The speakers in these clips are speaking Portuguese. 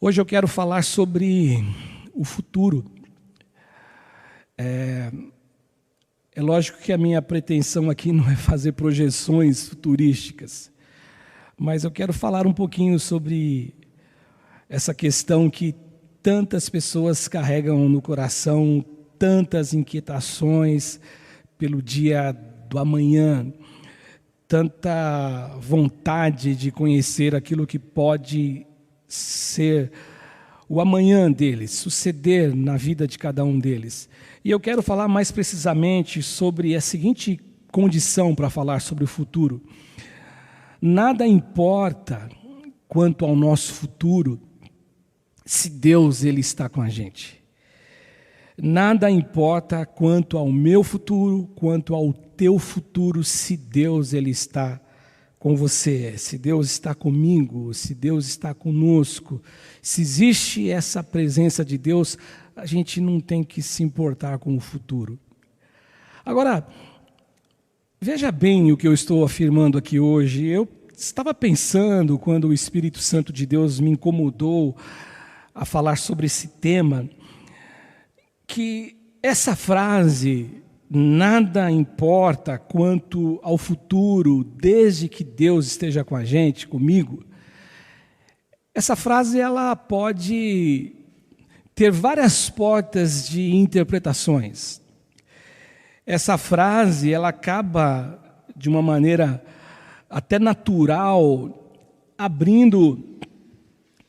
Hoje eu quero falar sobre o futuro. É lógico que a minha pretensão aqui não é fazer projeções futurísticas, mas eu quero falar um pouquinho sobre essa questão que tantas pessoas carregam no coração, tantas inquietações pelo dia do amanhã, tanta vontade de conhecer aquilo que pode ser o amanhã deles, suceder na vida de cada um deles. E eu quero falar mais precisamente sobre a seguinte condição para falar sobre o futuro. Nada importa quanto ao nosso futuro se Deus ele está com a gente. Nada importa quanto ao meu futuro, quanto ao teu futuro, se Deus ele está com você, se Deus está comigo, se Deus está conosco. Se existe essa presença de Deus, a gente não tem que se importar com o futuro. Agora, veja bem o que eu estou afirmando aqui hoje. Eu estava pensando, quando o Espírito Santo de Deus me incomodou a falar sobre esse tema, que essa frase, nada importa quanto ao futuro, desde que Deus esteja com a gente, comigo, essa frase ela pode ter várias portas de interpretações. Essa frase ela acaba, de uma maneira até natural, abrindo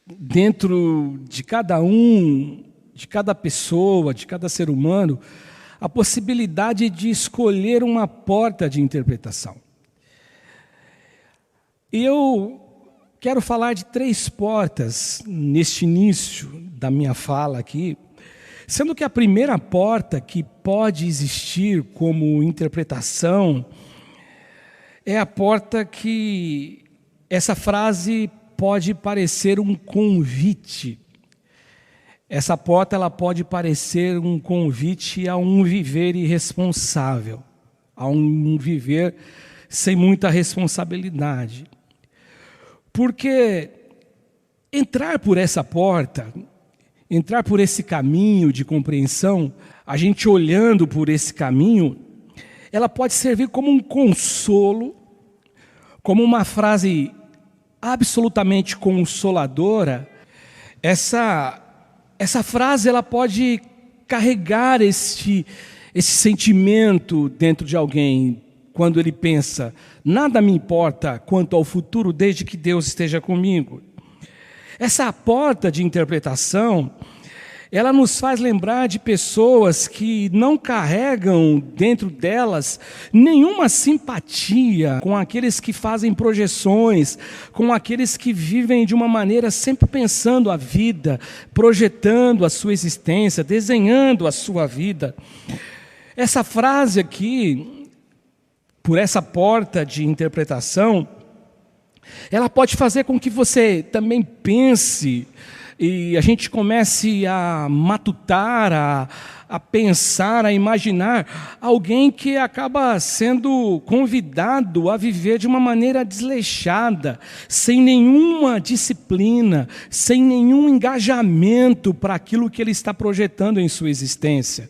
dentro de cada um, de cada pessoa, de cada ser humano, a possibilidade de escolher uma porta de interpretação. E eu quero falar de 3 portas neste início da minha fala aqui, sendo que a primeira porta que pode existir como interpretação é a porta que essa frase pode parecer um convite. Essa porta ela pode parecer um convite a um viver irresponsável, a um viver sem muita responsabilidade. Porque entrar por essa porta, entrar por esse caminho de compreensão, a gente olhando por esse caminho, ela pode servir como um consolo, como uma frase absolutamente consoladora. Essa frase ela pode carregar esse sentimento dentro de alguém, quando ele pensa, nada me importa quanto ao futuro, desde que Deus esteja comigo. Essa porta de interpretação, ela nos faz lembrar de pessoas que não carregam dentro delas nenhuma simpatia com aqueles que fazem projeções, com aqueles que vivem de uma maneira sempre pensando a vida, projetando a sua existência, desenhando a sua vida. Essa frase aqui, por essa porta de interpretação, ela pode fazer com que você também pense e a gente comece a matutar, a pensar, a imaginar alguém que acaba sendo convidado a viver de uma maneira desleixada, sem nenhuma disciplina, sem nenhum engajamento para aquilo que ele está projetando em sua existência.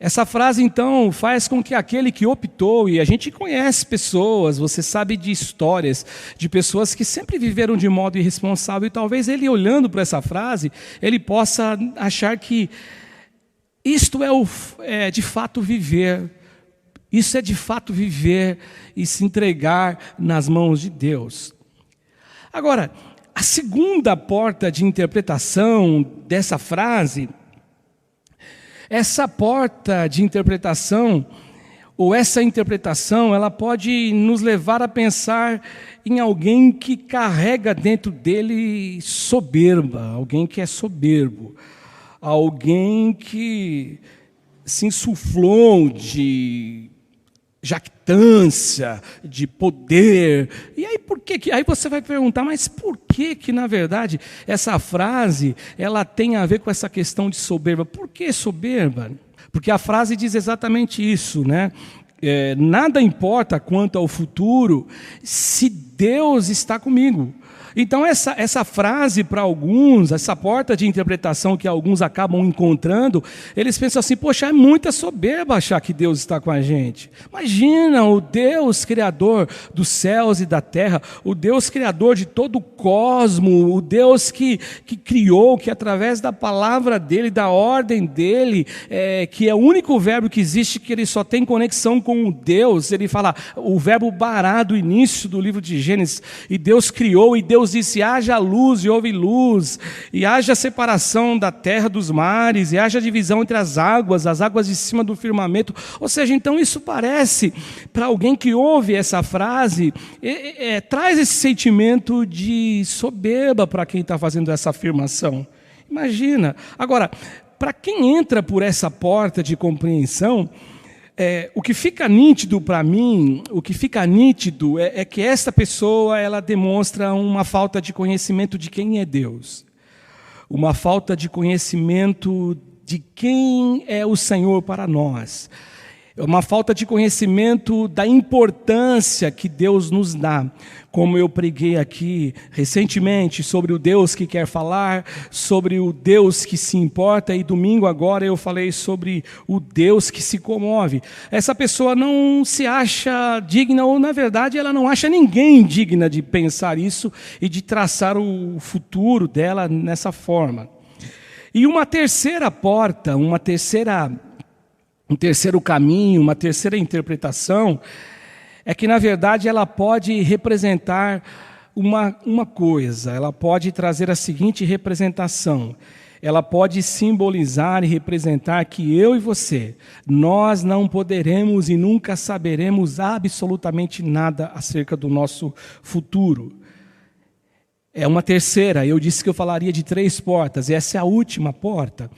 Essa frase, então, faz com que aquele que optou, e a gente conhece pessoas, você sabe de histórias, de pessoas que sempre viveram de modo irresponsável, e talvez ele, olhando para essa frase, ele possa achar que isto é de fato viver, isso é de fato viver e se entregar nas mãos de Deus. Agora, a segunda porta de interpretação dessa frase, essa porta de interpretação, ou essa interpretação, ela pode nos levar a pensar em alguém que carrega dentro dele soberba, alguém que é soberbo, alguém que se insuflou de jactância, de poder. E aí por que aí você vai perguntar, mas por que na verdade essa frase ela tem a ver com essa questão de soberba? Por que soberba? Porque a frase diz exatamente isso, né? Nada importa quanto ao futuro se Deus está comigo. Então essa frase para alguns, essa porta de interpretação que alguns acabam encontrando, eles pensam assim, poxa, é muita soberba achar que Deus está com a gente. Imagina o Deus criador dos céus e da terra, o Deus criador de todo o cosmo, o Deus que criou, que através da palavra dele, da ordem dele, que é o único verbo que existe, que ele só tem conexão com o Deus. Ele fala, o verbo bará do início do livro de Gênesis, e Deus criou, e Deus disse, haja luz e houve luz, e haja separação da terra dos mares, e haja divisão entre as águas de cima do firmamento. Ou seja, então isso parece, para alguém que ouve essa frase, traz esse sentimento de soberba para quem está fazendo essa afirmação. Imagina. Agora, para quem entra por essa porta de compreensão, o que fica nítido para mim, é que esta pessoa ela demonstra uma falta de conhecimento de quem é Deus, uma falta de conhecimento de quem é o Senhor para nós, uma falta de conhecimento da importância que Deus nos dá. Como eu preguei aqui recentemente sobre o Deus que quer falar, sobre o Deus que se importa, e domingo agora eu falei sobre o Deus que se comove. Essa pessoa não se acha digna, ou na verdade ela não acha ninguém digna de pensar isso e de traçar o futuro dela nessa forma. E uma terceira porta, um terceiro caminho, uma terceira interpretação, é que, na verdade, ela pode representar uma coisa, ela pode trazer a seguinte representação. Ela pode simbolizar e representar que eu e você, nós não poderemos e nunca saberemos absolutamente nada acerca do nosso futuro. É uma terceira, eu disse que eu falaria de 3 portas, e essa é a última porta.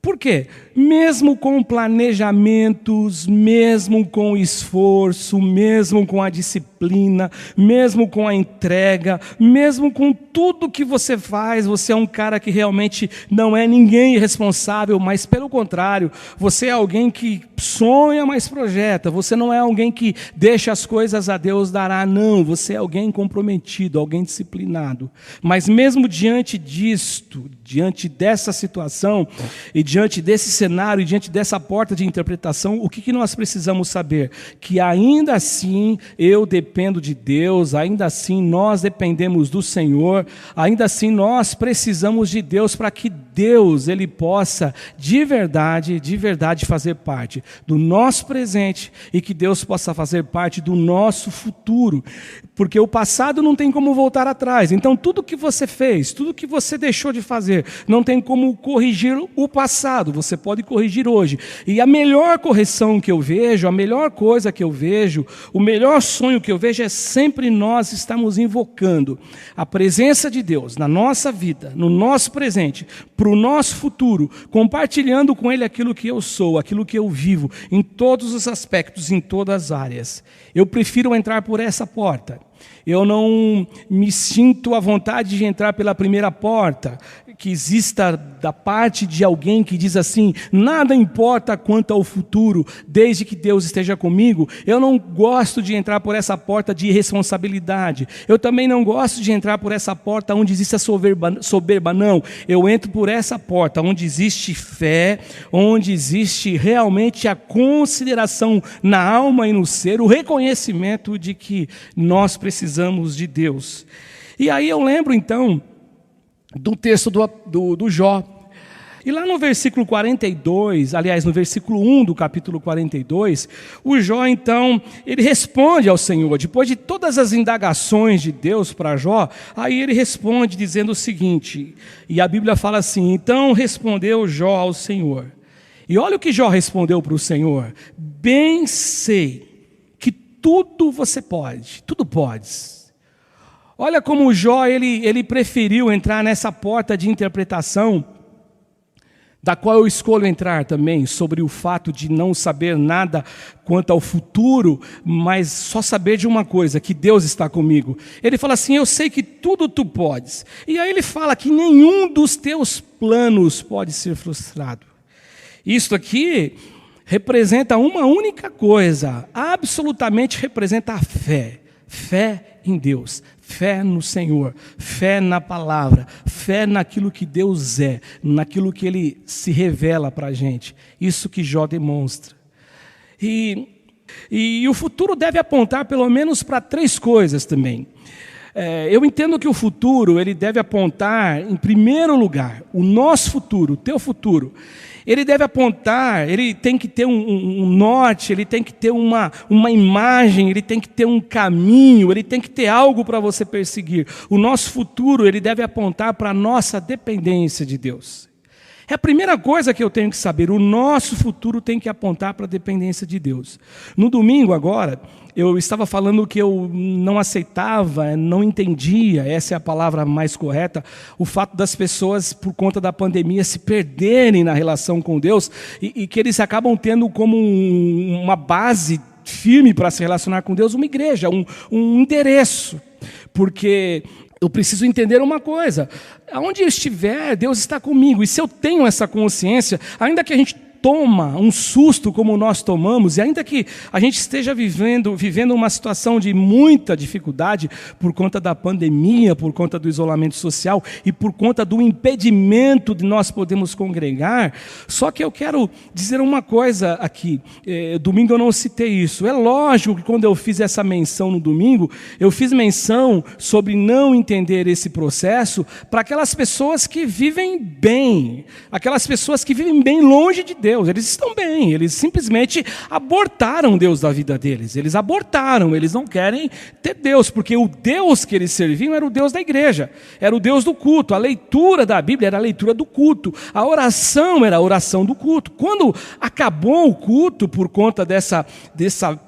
Por quê? Mesmo com planejamentos, mesmo com esforço, mesmo com a disciplina, mesmo com a entrega, mesmo com tudo que você faz, você é um cara que realmente não é ninguém irresponsável, mas pelo contrário, você é alguém que sonha, mas projeta. Você não é alguém que deixa as coisas a Deus dará, não. Você é alguém comprometido, alguém disciplinado. Mas mesmo diante disto, diante dessa situação, e diante desse cenário, e diante dessa porta de interpretação, o que nós precisamos saber? Que ainda assim eu dependo de Deus, ainda assim nós dependemos do Senhor, ainda assim nós precisamos de Deus para que Deus ele possa de verdade fazer parte do nosso presente e que Deus possa fazer parte do nosso futuro. Porque o passado não tem como voltar atrás. Então tudo que você fez, tudo que você deixou de fazer, não tem como corrigir o passado. Você pode corrigir hoje. E a melhor correção que eu vejo, a melhor coisa que eu vejo, o melhor sonho que eu vejo é sempre nós estamos invocando a presença de Deus na nossa vida, no nosso presente, para o nosso futuro, compartilhando com Ele aquilo que eu sou, aquilo que eu vivo, em todos os aspectos, em todas as áreas. Eu prefiro entrar por essa porta. Eu não me sinto à vontade de entrar pela primeira porta, que exista da parte de alguém que diz assim, nada importa quanto ao futuro, desde que Deus esteja comigo. Eu não gosto de entrar por essa porta de irresponsabilidade. Eu também não gosto de entrar por essa porta onde existe a soberba, não. Eu entro por essa porta onde existe fé, onde existe realmente a consideração na alma e no ser, o reconhecimento de que nós precisamos de Deus. E aí eu lembro então do texto do Jó. E lá no versículo 42, aliás, no versículo 1 do capítulo 42, o Jó então, ele responde ao Senhor, depois de todas as indagações de Deus para Jó, aí ele responde dizendo o seguinte, e a Bíblia fala assim, então respondeu Jó ao Senhor. E olha o que Jó respondeu para o Senhor, bem sei que tudo você pode, tudo podes. Olha como o Jó, ele preferiu entrar nessa porta de interpretação, da qual eu escolho entrar também, sobre o fato de não saber nada quanto ao futuro, mas só saber de uma coisa, que Deus está comigo. Ele fala assim, eu sei que tudo tu podes. E aí ele fala que nenhum dos teus planos pode ser frustrado. Isto aqui representa uma única coisa, absolutamente representa a fé. Fé em Deus, fé no Senhor, fé na palavra, fé naquilo que Deus é, naquilo que Ele se revela para a gente. Isso que Jó demonstra. E o futuro deve apontar pelo menos para 3 coisas também. Eu entendo que o futuro ele deve apontar, em primeiro lugar, o nosso futuro, o teu futuro. Ele deve apontar, ele tem que ter um norte, ele tem que ter uma imagem, ele tem que ter um caminho, ele tem que ter algo para você perseguir. O nosso futuro ele deve apontar para a nossa dependência de Deus. É a primeira coisa que eu tenho que saber, o nosso futuro tem que apontar para a dependência de Deus. No domingo agora, eu estava falando que eu não aceitava, não entendia, essa é a palavra mais correta, o fato das pessoas, por conta da pandemia, se perderem na relação com Deus e que eles acabam tendo como uma base firme para se relacionar com Deus, uma igreja, um endereço, porque eu preciso entender uma coisa, aonde eu estiver, Deus está comigo, e se eu tenho essa consciência, ainda que a gente toma um susto como nós tomamos, e ainda que a gente esteja vivendo uma situação de muita dificuldade por conta da pandemia, por conta do isolamento social e por conta do impedimento de nós podermos congregar, só que eu quero dizer uma coisa aqui, domingo eu não citei isso, é lógico que quando eu fiz essa menção no domingo, eu fiz menção sobre não entender esse processo para aquelas pessoas que vivem bem, aquelas pessoas que vivem bem longe de Deus, eles estão bem, eles simplesmente abortaram Deus da vida deles, eles abortaram, eles não querem ter Deus, porque o Deus que eles serviam era o Deus da igreja, era o Deus do culto, a leitura da Bíblia era a leitura do culto, a oração era a oração do culto. Quando acabou o culto por conta dessa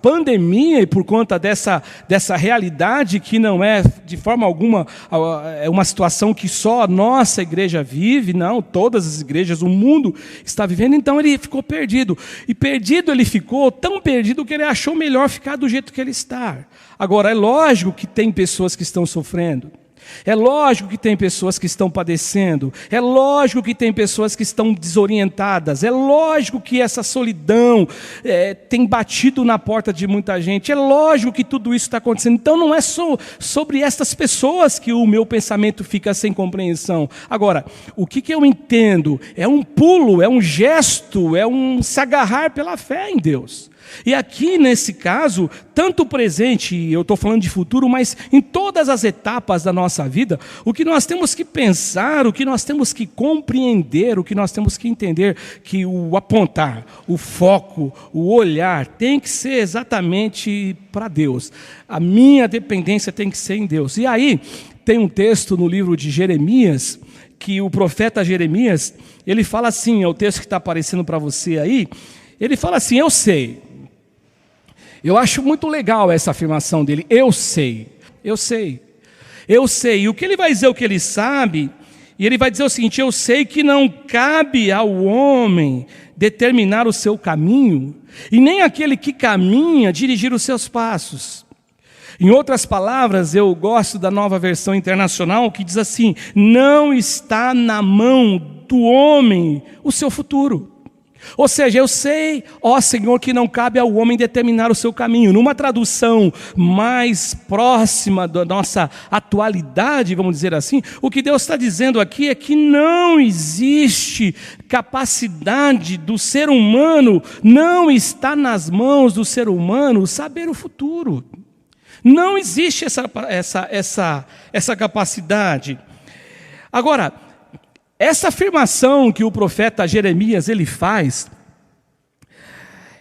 pandemia e por conta dessa realidade que não é de forma alguma uma situação que só a nossa igreja vive, não, todas as igrejas, o mundo está vivendo, então ele ficou perdido. E perdido ele ficou, tão perdido que ele achou melhor ficar do jeito que ele está. Agora, é lógico que tem pessoas que estão sofrendo. É lógico que tem pessoas que estão padecendo. É lógico que tem pessoas que estão desorientadas. É lógico que essa solidão tem batido na porta de muita gente. É lógico que tudo isso está acontecendo. Então não é só sobre essas pessoas que o meu pensamento fica sem compreensão. Agora, o que eu entendo? É um pulo, é um gesto, é um se agarrar pela fé em Deus. E aqui nesse caso, tanto o presente, eu estou falando de futuro, mas em todas as etapas da nossa vida, o que nós temos que pensar, o que nós temos que compreender, o que nós temos que entender, que o apontar, o foco, o olhar, tem que ser exatamente para Deus. A minha dependência tem que ser em Deus. E aí, tem um texto no livro de Jeremias, que o profeta Jeremias, ele fala assim, é o texto que está aparecendo para você aí, ele fala assim, eu sei. Eu acho muito legal essa afirmação dele, eu sei. E o que ele vai dizer, o que ele sabe, e ele vai dizer o seguinte, eu sei que não cabe ao homem determinar o seu caminho, e nem aquele que caminha dirigir os seus passos. Em outras palavras, eu gosto da Nova Versão Internacional, que diz assim, não está na mão do homem o seu futuro. Ou seja, eu sei, ó Senhor, que não cabe ao homem determinar o seu caminho. Numa tradução mais próxima da nossa atualidade, vamos dizer assim, o que Deus está dizendo aqui é que não existe capacidade do ser humano, não está nas mãos do ser humano saber o futuro. Não existe essa capacidade. Agora, essa afirmação que o profeta Jeremias ele faz,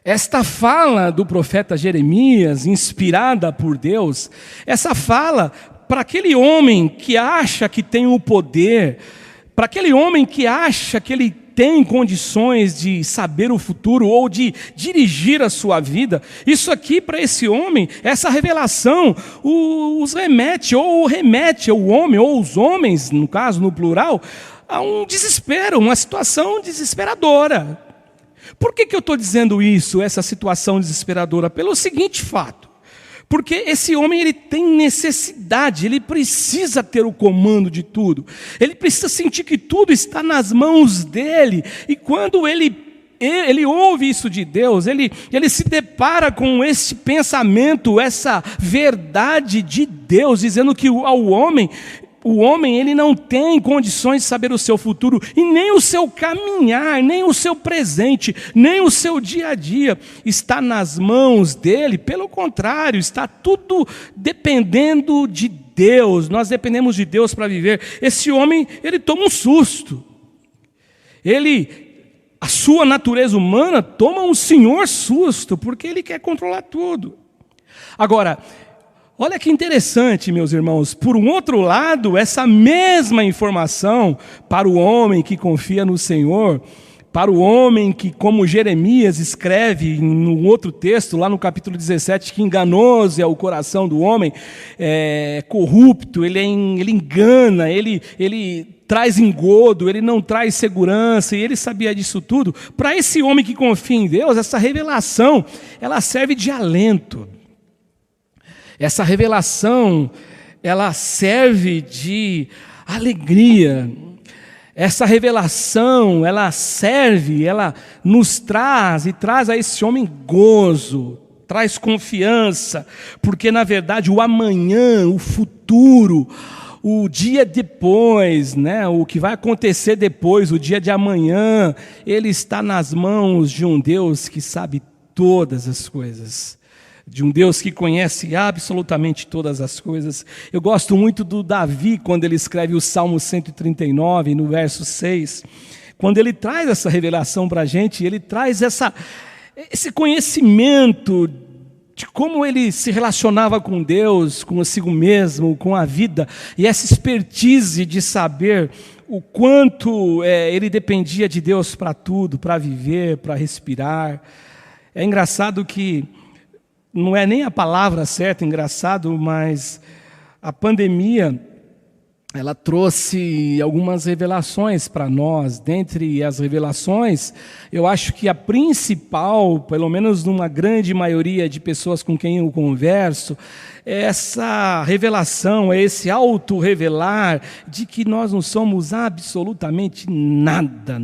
esta fala do profeta Jeremias, inspirada por Deus, essa fala para aquele homem que acha que tem o poder, para aquele homem que acha que ele tem condições de saber o futuro ou de dirigir a sua vida, isso aqui para esse homem, essa revelação, os remete ao homem, ou os homens, no caso, no plural, a um desespero, uma situação desesperadora. Por que eu estou dizendo isso, essa situação desesperadora? Pelo seguinte fato, porque esse homem ele tem necessidade, ele precisa ter o comando de tudo, ele precisa sentir que tudo está nas mãos dele, e quando ele ele ouve isso de Deus, ele se depara com esse pensamento, essa verdade de Deus, dizendo que o homem ele não tem condições de saber o seu futuro, e nem o seu caminhar, nem o seu presente, nem o seu dia a dia está nas mãos dele. Pelo contrário, está tudo dependendo de Deus. Nós dependemos de Deus para viver. Esse homem, ele toma um susto. A sua natureza humana toma um senhor susto, porque ele quer controlar tudo. Agora, olha que interessante, meus irmãos. Por um outro lado, essa mesma informação para o homem que confia no Senhor, para o homem que, como Jeremias escreve no outro texto, lá no capítulo 17, que enganoso é o coração do homem, corrupto, ele engana, ele traz engodo, ele não traz segurança, e ele sabia disso tudo. Para esse homem que confia em Deus, essa revelação, ela serve de alento. Essa revelação, ela serve de alegria. Essa revelação, ela nos traz e traz a esse homem gozo, traz confiança, porque na verdade o amanhã, o futuro, o dia depois, né, o que vai acontecer depois, o dia de amanhã, ele está nas mãos de um Deus que sabe todas as coisas. De um Deus que conhece absolutamente todas as coisas. Eu gosto muito do Davi, quando ele escreve o Salmo 139, no verso 6, quando ele traz essa revelação para a gente, ele traz esse conhecimento de como ele se relacionava com Deus, consigo mesmo, com a vida, e essa expertise de saber o quanto ele dependia de Deus para tudo, para viver, para respirar. É engraçado que não é nem a palavra certa, engraçado, mas a pandemia, ela trouxe algumas revelações para nós. Dentre as revelações, eu acho que a principal, pelo menos numa grande maioria de pessoas com quem eu converso, é essa revelação, é esse auto-revelar de que nós não somos absolutamente nada.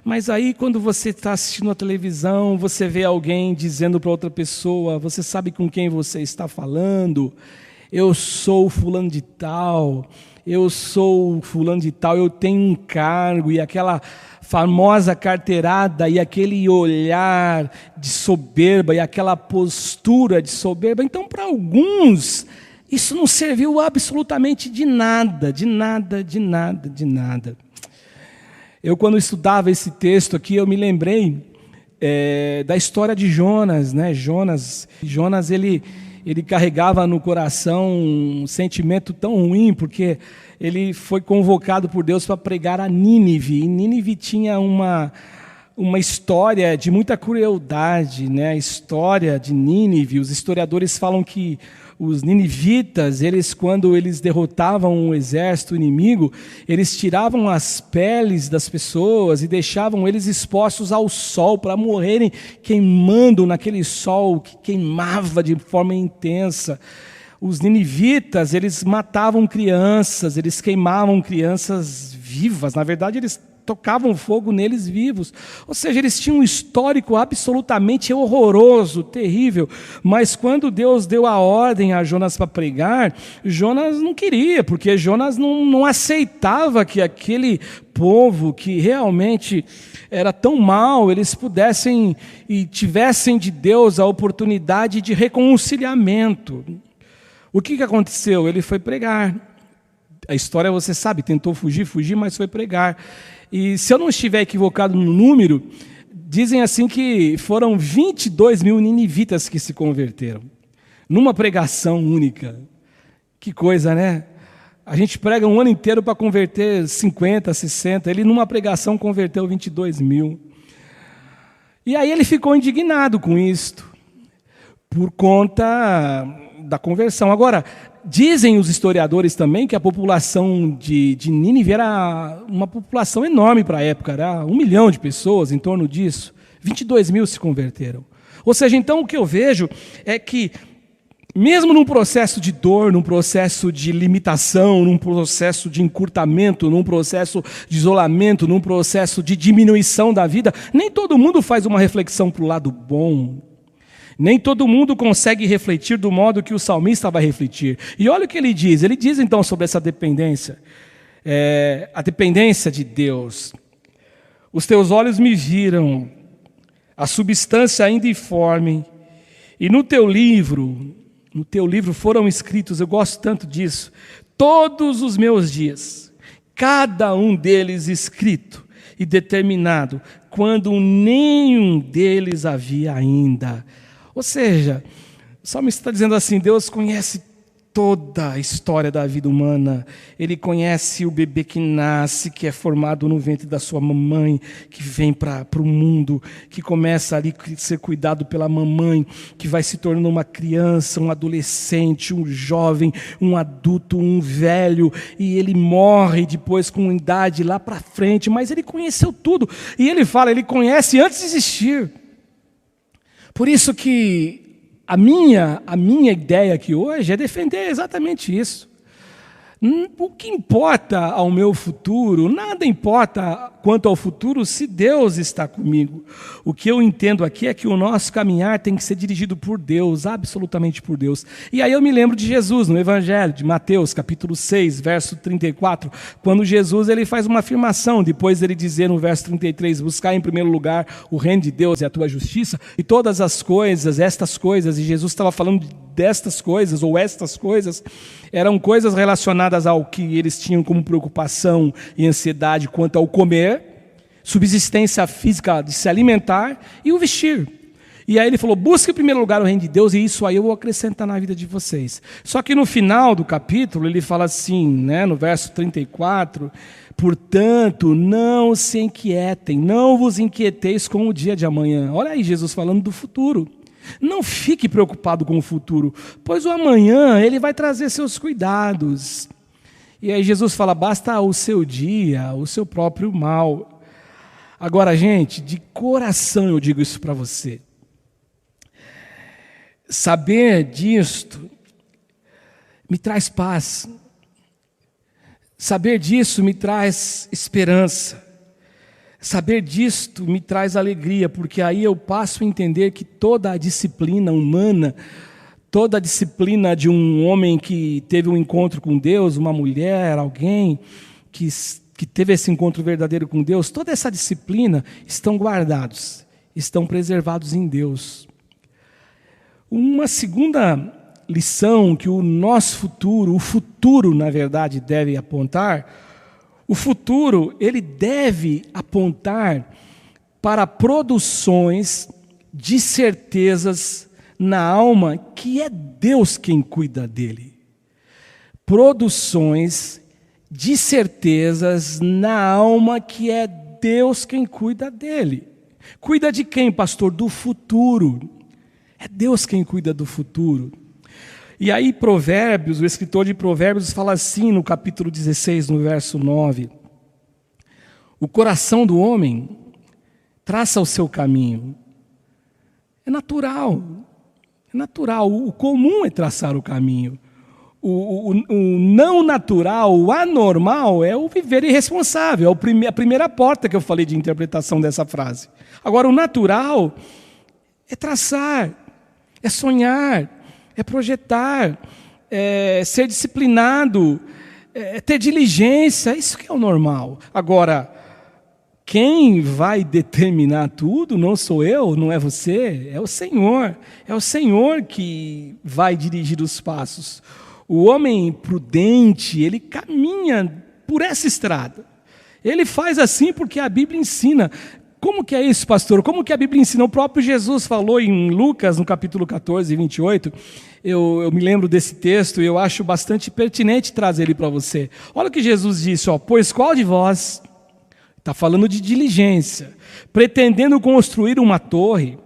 Mas aí, quando você está assistindo a televisão, você vê alguém dizendo para outra pessoa, você sabe com quem você está falando? Eu sou fulano de tal, eu tenho um cargo, e aquela famosa carteirada, e aquele olhar de soberba, e aquela postura de soberba. Então, para alguns, isso não serviu absolutamente de nada. Eu, quando estudava esse texto aqui, eu me lembrei da história de Jonas, né? Jonas, ele carregava no coração um sentimento tão ruim, porque ele foi convocado por Deus para pregar a Nínive. E Nínive tinha uma história de muita crueldade, né? A história de Nínive, os historiadores falam que os ninivitas, quando eles derrotavam um exército inimigo, eles tiravam as peles das pessoas e deixavam eles expostos ao sol para morrerem queimando naquele sol que queimava de forma intensa. Os ninivitas, eles matavam crianças, eles queimavam crianças vivas. Na verdade, eles tocavam fogo neles vivos. Ou seja, eles tinham um histórico absolutamente horroroso, terrível. Mas quando Deus deu a ordem a Jonas para pregar, Jonas não queria, porque Jonas não aceitava que aquele povo que realmente era tão mau, eles pudessem e tivessem de Deus a oportunidade de reconciliamento. O que aconteceu? Ele foi pregar. A história você sabe, tentou fugir, mas foi pregar. E se eu não estiver equivocado no número, dizem assim que foram 22 mil ninivitas que se converteram, numa pregação única. Que coisa, né? A gente prega um ano inteiro para converter 50, 60, ele numa pregação converteu 22 mil. E aí ele ficou indignado com isto, por conta da conversão. Agora, dizem os historiadores também que a população de Nínive era uma população enorme para a época, era 1 milhão de pessoas, em torno disso. 22 mil se converteram. Ou seja, então o que eu vejo é que mesmo num processo de dor, num processo de limitação, num processo de encurtamento, num processo de isolamento, num processo de diminuição da vida, nem todo mundo faz uma reflexão para o lado bom. Nem todo mundo consegue refletir do modo que o salmista vai refletir. E olha o que ele diz. Ele diz então sobre essa dependência. A dependência de Deus. Os teus olhos me viram, a substância ainda informe, e no teu livro foram escritos, eu gosto tanto disso, todos os meus dias, cada um deles escrito e determinado, quando nenhum deles havia ainda. Ou seja, o salmista está dizendo assim, Deus conhece toda a história da vida humana. Ele conhece o bebê que nasce, que é formado no ventre da sua mamãe, que vem para o mundo, que começa ali a ser cuidado pela mamãe, que vai se tornando uma criança, um adolescente, um jovem, um adulto, um velho, e ele morre depois com idade lá para frente, mas ele conheceu tudo. E ele fala, ele conhece antes de existir. Por isso que a minha ideia aqui hoje é defender exatamente isso. O que importa ao meu futuro, nada importa quanto ao futuro se Deus está comigo. O que eu entendo aqui é que o nosso caminhar tem que ser dirigido por Deus, absolutamente por Deus. E aí eu me lembro de Jesus no Evangelho de Mateus, capítulo 6, verso 34, quando Jesus ele faz uma afirmação, depois ele dizer no verso 33, buscar em primeiro lugar o reino de Deus e a tua justiça, e todas as coisas, estas coisas, e Jesus estava falando destas coisas, ou estas coisas, eram coisas relacionadas ao que eles tinham como preocupação e ansiedade quanto ao comer, subsistência física de se alimentar e o vestir. E aí ele falou, busque em primeiro lugar o reino de Deus e isso aí eu vou acrescentar na vida de vocês. Só que no final do capítulo ele fala assim, no verso 34, portanto não se inquietem, não vos inquieteis com o dia de amanhã. Olha aí Jesus falando do futuro. Não fique preocupado com o futuro, pois o amanhã ele vai trazer seus cuidados. E aí Jesus fala, basta o seu dia, o seu próprio mal. Agora, gente, de coração eu digo isso para você. Saber disto me traz paz. Saber disso me traz esperança. Saber disto me traz alegria, porque aí eu passo a entender que toda a disciplina humana, toda a disciplina de um homem que teve um encontro com Deus, uma mulher, alguém que teve esse encontro verdadeiro com Deus, toda essa disciplina estão guardados, estão preservados em Deus. Uma segunda lição que o nosso futuro, o futuro na verdade deve apontar, o futuro, ele deve apontar para produções de certezas na alma que é Deus quem cuida dele. Produções de certezas na alma que é Deus quem cuida dele. Cuida de quem, pastor? Do futuro. É Deus quem cuida do futuro. E aí Provérbios, o escritor de Provérbios fala assim no capítulo 16, no verso 9. O coração do homem traça o seu caminho. É natural. É natural. O comum é traçar o caminho. O não natural, o anormal é o viver irresponsável. É a primeira porta que eu falei de interpretação dessa frase. Agora, o natural é traçar, é sonhar, é projetar, é ser disciplinado, é ter diligência, isso que é o normal. Agora, quem vai determinar tudo não sou eu, não é você, é o Senhor. É o Senhor que vai dirigir os passos. O homem prudente, ele caminha por essa estrada. Ele faz assim porque a Bíblia ensina. Como que é isso, pastor? Como que a Bíblia ensina? O próprio Jesus falou em Lucas, no capítulo 14, 28. Eu me lembro desse texto e eu acho bastante pertinente trazer ele para você. Olha o que Jesus disse, pois qual de vós, está falando de diligência, pretendendo construir uma torre,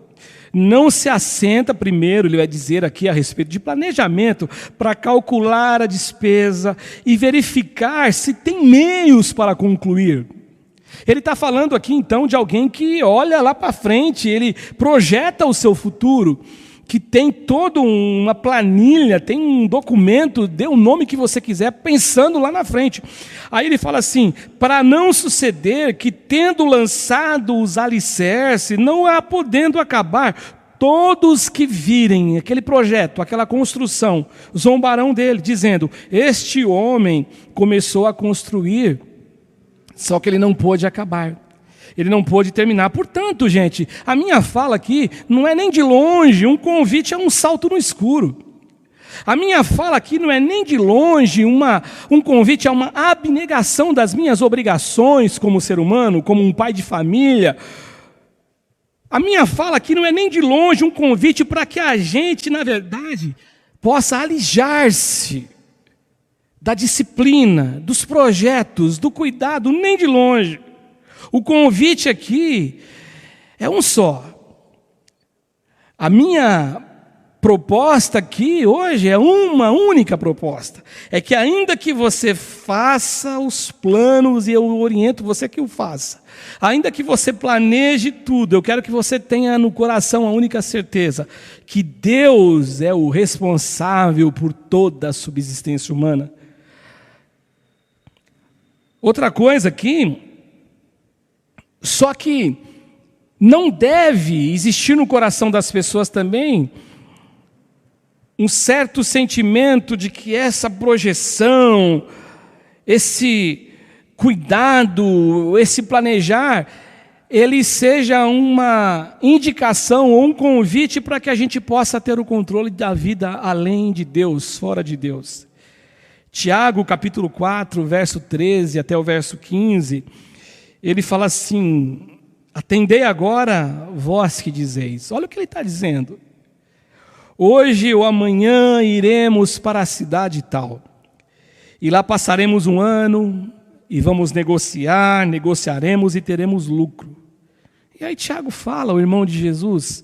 não se assenta primeiro, ele vai dizer aqui a respeito de planejamento, para calcular a despesa e verificar se tem meios para concluir. Ele está falando aqui então de alguém que olha lá para frente, ele projeta o seu futuro, que tem toda uma planilha, tem um documento, dê o nome que você quiser, pensando lá na frente. Aí ele fala assim: para não suceder que, tendo lançado os alicerces, não há podendo acabar, todos que virem aquele projeto, aquela construção, zombarão dele, dizendo: este homem começou a construir, só que ele não pôde acabar. Ele não pôde terminar. Portanto, gente, a minha fala aqui não é nem de longe um convite a um salto no escuro. A minha fala aqui não é nem de longe um convite a uma abnegação das minhas obrigações como ser humano, como um pai de família. A minha fala aqui não é nem de longe um convite para que a gente, na verdade, possa alijar-se da disciplina, dos projetos, do cuidado, nem de longe. O convite aqui é um só. A minha proposta aqui hoje é uma única proposta. É que ainda que você faça os planos, e eu oriento você que o faça, ainda que você planeje tudo, eu quero que você tenha no coração a única certeza, que Deus é o responsável por toda a subsistência humana. Outra coisa aqui, só que não deve existir no coração das pessoas também um certo sentimento de que essa projeção, esse cuidado, esse planejar, ele seja uma indicação ou um convite para que a gente possa ter o controle da vida além de Deus, fora de Deus. Tiago, capítulo 4, verso 13 até o verso 15... ele fala assim: atendei agora, vós que dizeis. Olha o que ele está dizendo. Hoje ou amanhã iremos para a cidade tal, e lá passaremos um ano, e vamos negociaremos e teremos lucro. E aí Tiago fala, o irmão de Jesus: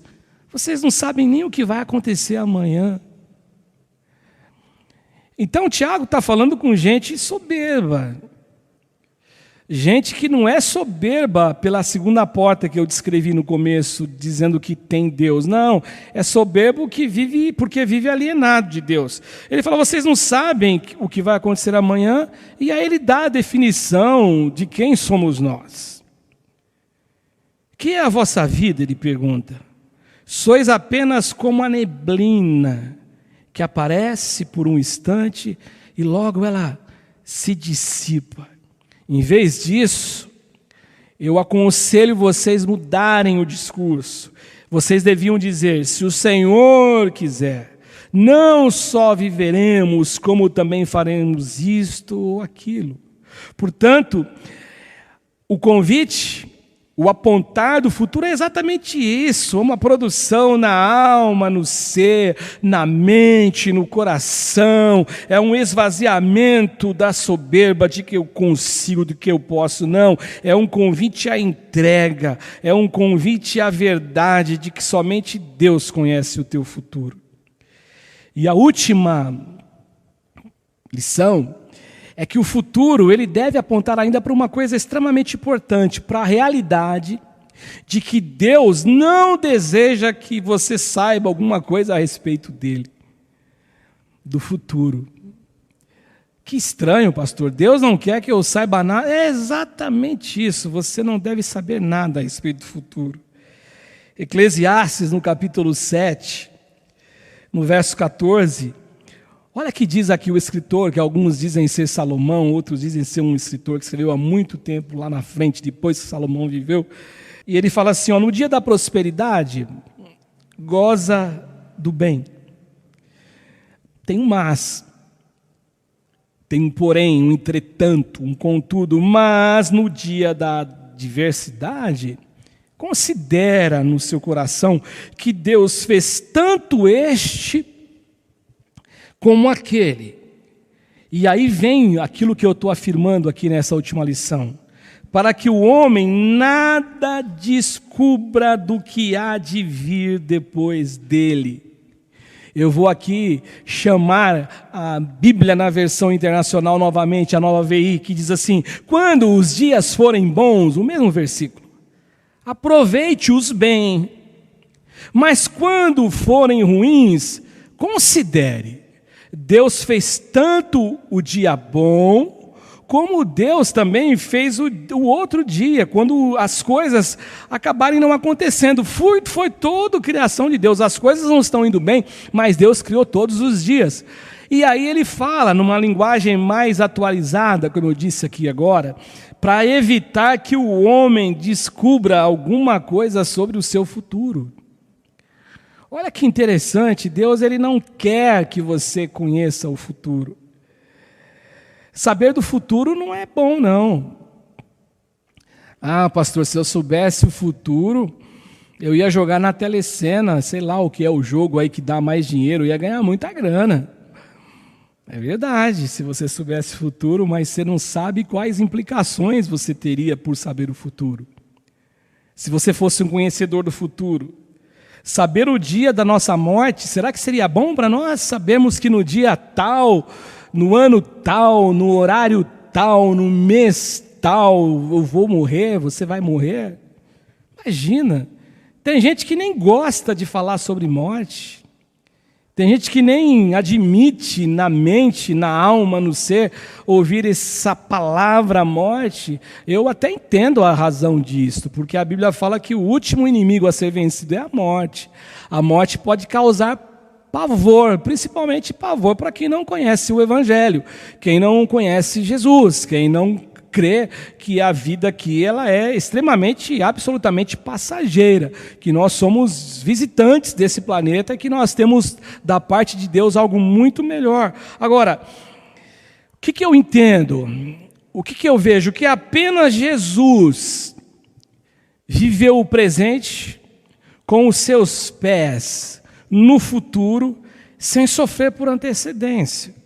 vocês não sabem nem o que vai acontecer amanhã. Então Tiago está falando com gente soberba. Gente que não é soberba pela segunda porta que eu descrevi no começo, dizendo que tem Deus. Não, é soberbo que vive porque vive alienado de Deus. Ele fala: vocês não sabem o que vai acontecer amanhã, e aí ele dá a definição de quem somos nós. Que é a vossa vida? Ele pergunta. Sois apenas como a neblina, que aparece por um instante e logo ela se dissipa. Em vez disso, eu aconselho vocês mudarem o discurso. Vocês deviam dizer: se o Senhor quiser, não só viveremos, como também faremos isto ou aquilo. Portanto, o convite, o apontar do futuro é exatamente isso, uma produção na alma, no ser, na mente, no coração, é um esvaziamento da soberba de que eu consigo, de que eu posso, não, é um convite à entrega, é um convite à verdade de que somente Deus conhece o teu futuro. E a última lição é que o futuro ele deve apontar ainda para uma coisa extremamente importante, para a realidade de que Deus não deseja que você saiba alguma coisa a respeito dele, do futuro. Que estranho, pastor, Deus não quer que eu saiba nada. É exatamente isso, você não deve saber nada a respeito do futuro. Eclesiastes, no capítulo 7, no verso 14, olha que diz aqui o escritor, que alguns dizem ser Salomão, outros dizem ser um escritor que escreveu há muito tempo lá na frente, depois que Salomão viveu. E ele fala assim: no dia da prosperidade, goza do bem. Tem um mas, tem um porém, um entretanto, um contudo, mas no dia da adversidade, considera no seu coração que Deus fez tanto este como aquele. E aí vem aquilo que eu estou afirmando aqui nessa última lição: para que o homem nada descubra do que há de vir depois dele. Eu vou aqui chamar a Bíblia na versão internacional novamente, a Nova VI, que diz assim: quando os dias forem bons, o mesmo versículo, aproveite-os bem, Mas quando forem ruins, considere, Deus fez tanto o dia bom, como Deus também fez o outro dia, quando as coisas acabarem não acontecendo. Foi toda a criação de Deus, as coisas não estão indo bem, mas Deus criou todos os dias. E aí ele fala, numa linguagem mais atualizada, como eu disse aqui agora, para evitar que o homem descubra alguma coisa sobre o seu futuro. Olha que interessante, Deus ele não quer que você conheça o futuro. Saber do futuro não é bom, não. Ah, pastor, se eu soubesse o futuro, eu ia jogar na telecena, sei lá o que é o jogo aí que dá mais dinheiro, eu ia ganhar muita grana. É verdade, se você soubesse o futuro, mas você não sabe quais implicações você teria por saber o futuro. Se você fosse um conhecedor do futuro, saber o dia da nossa morte, será que seria bom para nós sabermos que no dia tal, no ano tal, no horário tal, no mês tal, eu vou morrer, você vai morrer? Imagina, tem gente que nem gosta de falar sobre morte, tem gente que nem admite na mente, na alma, no ser, ouvir essa palavra morte. Eu até entendo a razão disso, porque a Bíblia fala que o último inimigo a ser vencido é a morte. A morte pode causar pavor, principalmente pavor para quem não conhece o Evangelho, quem não conhece Jesus, quem não crê que a vida aqui ela é extremamente, absolutamente passageira, que nós somos visitantes desse planeta e que nós temos da parte de Deus algo muito melhor. Agora, o que eu entendo? O que eu vejo? Que apenas Jesus viveu o presente com os seus pés no futuro, sem sofrer por antecedência.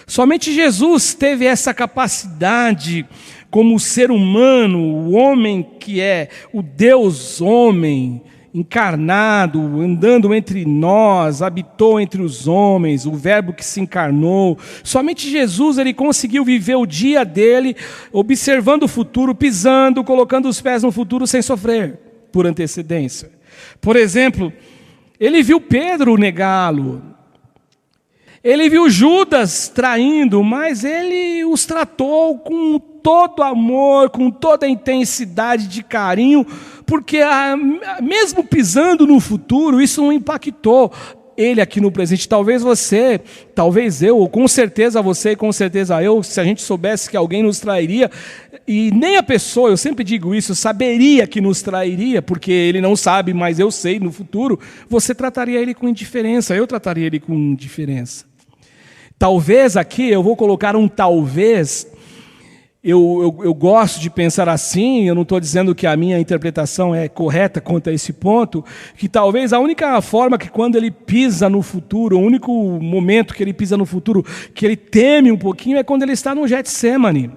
Somente Jesus teve essa capacidade como ser humano, o homem que é o Deus homem, encarnado, andando entre nós, habitou entre os homens, o verbo que se encarnou. Somente Jesus ele conseguiu viver o dia dele, observando o futuro, pisando, colocando os pés no futuro sem sofrer por antecedência. Por exemplo, ele viu Pedro negá-lo. Ele viu Judas traindo, mas ele os tratou com todo amor, com toda a intensidade de carinho, porque mesmo pisando no futuro, isso não impactou ele aqui no presente. Talvez você, talvez eu, ou com certeza você, com certeza eu, se a gente soubesse que alguém nos trairia, e nem a pessoa, eu sempre digo isso, saberia que nos trairia, porque ele não sabe, mas eu sei no futuro, você trataria ele com indiferença, eu trataria ele com indiferença. Talvez aqui, eu vou colocar um talvez, eu gosto de pensar assim, eu não estou dizendo que a minha interpretação é correta quanto a esse ponto, que talvez a única forma que quando ele pisa no futuro, o único momento que ele pisa no futuro, que ele teme um pouquinho, é quando ele está no Getsemane.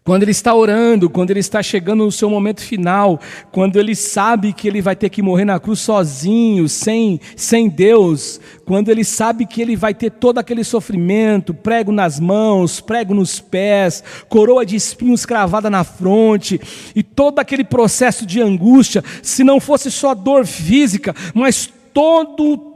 Quando ele está orando, quando ele está chegando no seu momento final, quando ele sabe que ele vai ter que morrer na cruz sozinho, sem Deus, quando ele sabe que ele vai ter todo aquele sofrimento, prego nas mãos, prego nos pés, coroa de espinhos cravada na fronte, e todo aquele processo de angústia, se não fosse só dor física, mas todo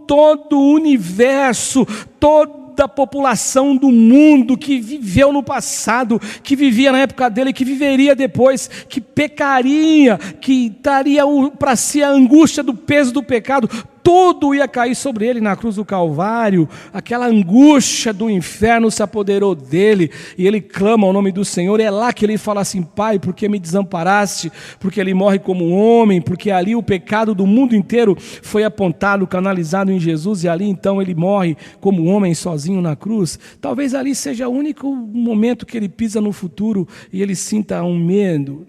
o universo, toda a população do mundo que viveu no passado, que vivia na época dele, que viveria depois, que pecaria, que daria para si a angústia do peso do pecado, tudo ia cair sobre ele na cruz do Calvário. Aquela angústia do inferno se apoderou dele, e ele clama ao nome do Senhor. É lá que ele fala assim: Pai, por que me desamparaste? Porque ele morre como um homem, porque ali o pecado do mundo inteiro foi apontado, canalizado em Jesus, e ali então ele morre como um homem sozinho na cruz. Talvez ali seja o único momento que ele pisa no futuro e ele sinta um medo.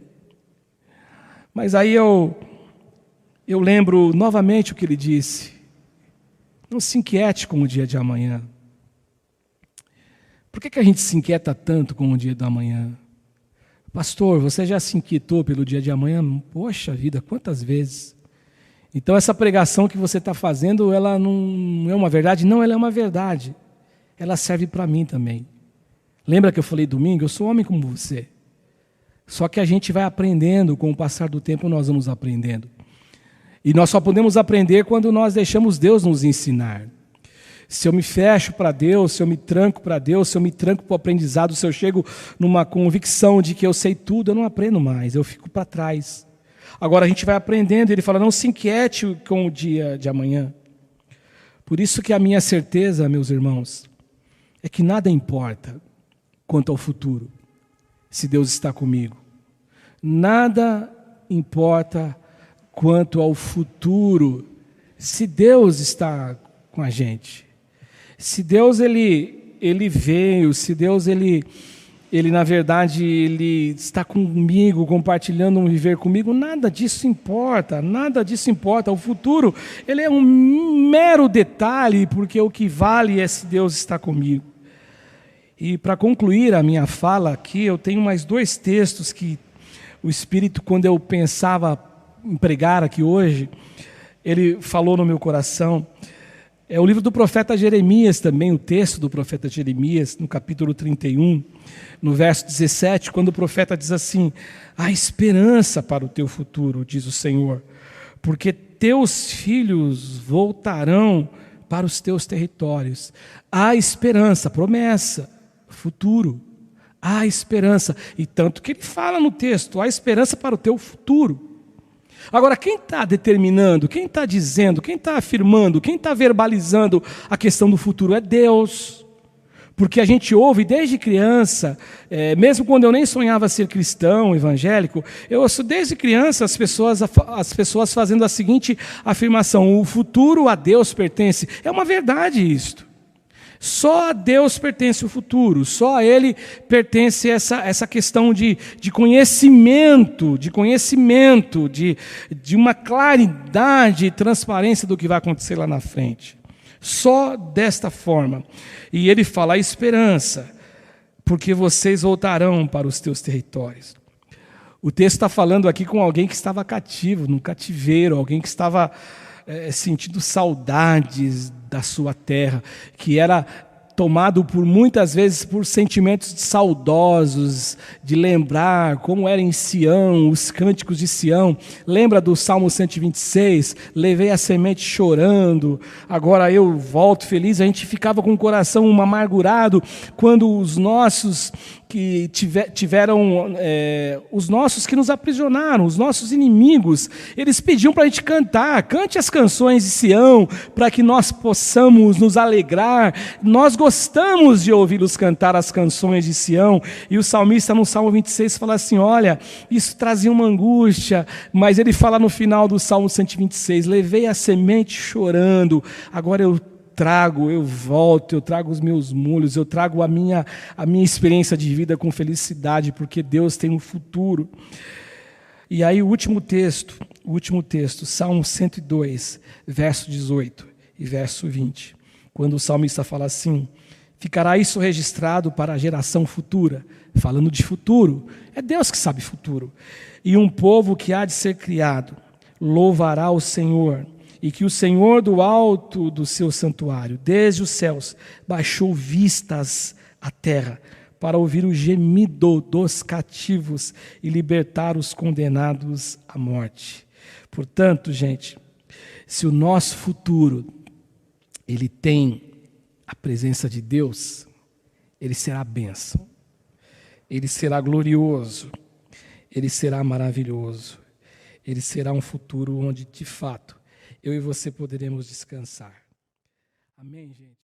Mas aí eu lembro novamente o que ele disse: não se inquiete com o dia de amanhã. Por que a gente se inquieta tanto com o dia da manhã? Pastor, você já se inquietou pelo dia de amanhã? Poxa vida, quantas vezes? Então essa pregação que você está fazendo, ela não é uma verdade? Não, ela é uma verdade. Ela serve para mim também. Lembra que eu falei domingo? Eu sou homem como você. Só que a gente vai aprendendo, com o passar do tempo nós vamos aprendendo. E nós só podemos aprender quando nós deixamos Deus nos ensinar. Se eu me fecho para Deus, se eu me tranco para Deus, se eu me tranco para o aprendizado, se eu chego numa convicção de que eu sei tudo, eu não aprendo mais, eu fico para trás. Agora a gente vai aprendendo, ele fala, não se inquiete com o dia de amanhã. Por isso que a minha certeza, meus irmãos, é que nada importa quanto ao futuro, se Deus está comigo. Nada importa quanto ao futuro, se Deus está com a gente. Se Deus ele veio, se Deus ele na verdade ele está comigo, compartilhando um viver comigo, nada disso importa, nada disso importa. O futuro, ele é um mero detalhe, porque o que vale é se Deus está comigo. E para concluir a minha fala aqui, eu tenho mais 2 textos que o Espírito, quando eu pensava em pregar aqui hoje, ele falou no meu coração. É o livro do profeta Jeremias também, o texto do profeta Jeremias, no capítulo 31, no verso 17, quando o profeta diz assim: há esperança para o teu futuro, diz o Senhor, porque teus filhos voltarão para os teus territórios. Há esperança, promessa, futuro, há esperança. E tanto que ele fala no texto, há esperança para o teu futuro. Agora, quem está determinando, quem está dizendo, quem está afirmando, quem está verbalizando a questão do futuro é Deus. Porque a gente ouve desde criança, mesmo quando eu nem sonhava ser cristão, evangélico, eu ouço desde criança as pessoas fazendo a seguinte afirmação: o futuro a Deus pertence. É uma verdade isto. Só a Deus pertence o futuro, só a Ele pertence essa questão de conhecimento, de uma claridade e transparência do que vai acontecer lá na frente. Só desta forma. E Ele fala: a esperança, porque vocês voltarão para os teus territórios. O texto está falando aqui com alguém que estava cativo, num cativeiro, alguém que estava sentindo saudades da sua terra, que era tomado muitas vezes por sentimentos saudosos, de lembrar como era em Sião, os cânticos de Sião. Lembra do Salmo 126? Levei a semente chorando, agora eu volto feliz. A gente ficava com o coração amargurado quando os nossos que tiveram, os nossos que nos aprisionaram, os nossos inimigos, eles pediam para a gente cantar: cante as canções de Sião, para que nós possamos nos alegrar. Nós gostamos de ouvi-los cantar as canções de Sião. E o salmista no Salmo 26 fala assim: olha, isso trazia uma angústia, mas ele fala no final do Salmo 126, levei a semente chorando, agora eu volto, eu trago os meus molhos, eu trago a minha experiência de vida com felicidade, porque Deus tem um futuro. E aí o último texto, Salmo 102, verso 18 e verso 20, quando o salmista fala assim: ficará isso registrado para a geração futura, falando de futuro, é Deus que sabe futuro, e um povo que há de ser criado louvará o Senhor, e que o Senhor do alto do seu santuário, desde os céus, baixou vistas à terra, para ouvir o gemido dos cativos e libertar os condenados à morte. Portanto, gente, se o nosso futuro ele tem a presença de Deus, ele será bênção, ele será glorioso, ele será maravilhoso, ele será um futuro onde, de fato, eu e você poderemos descansar. Amém, gente?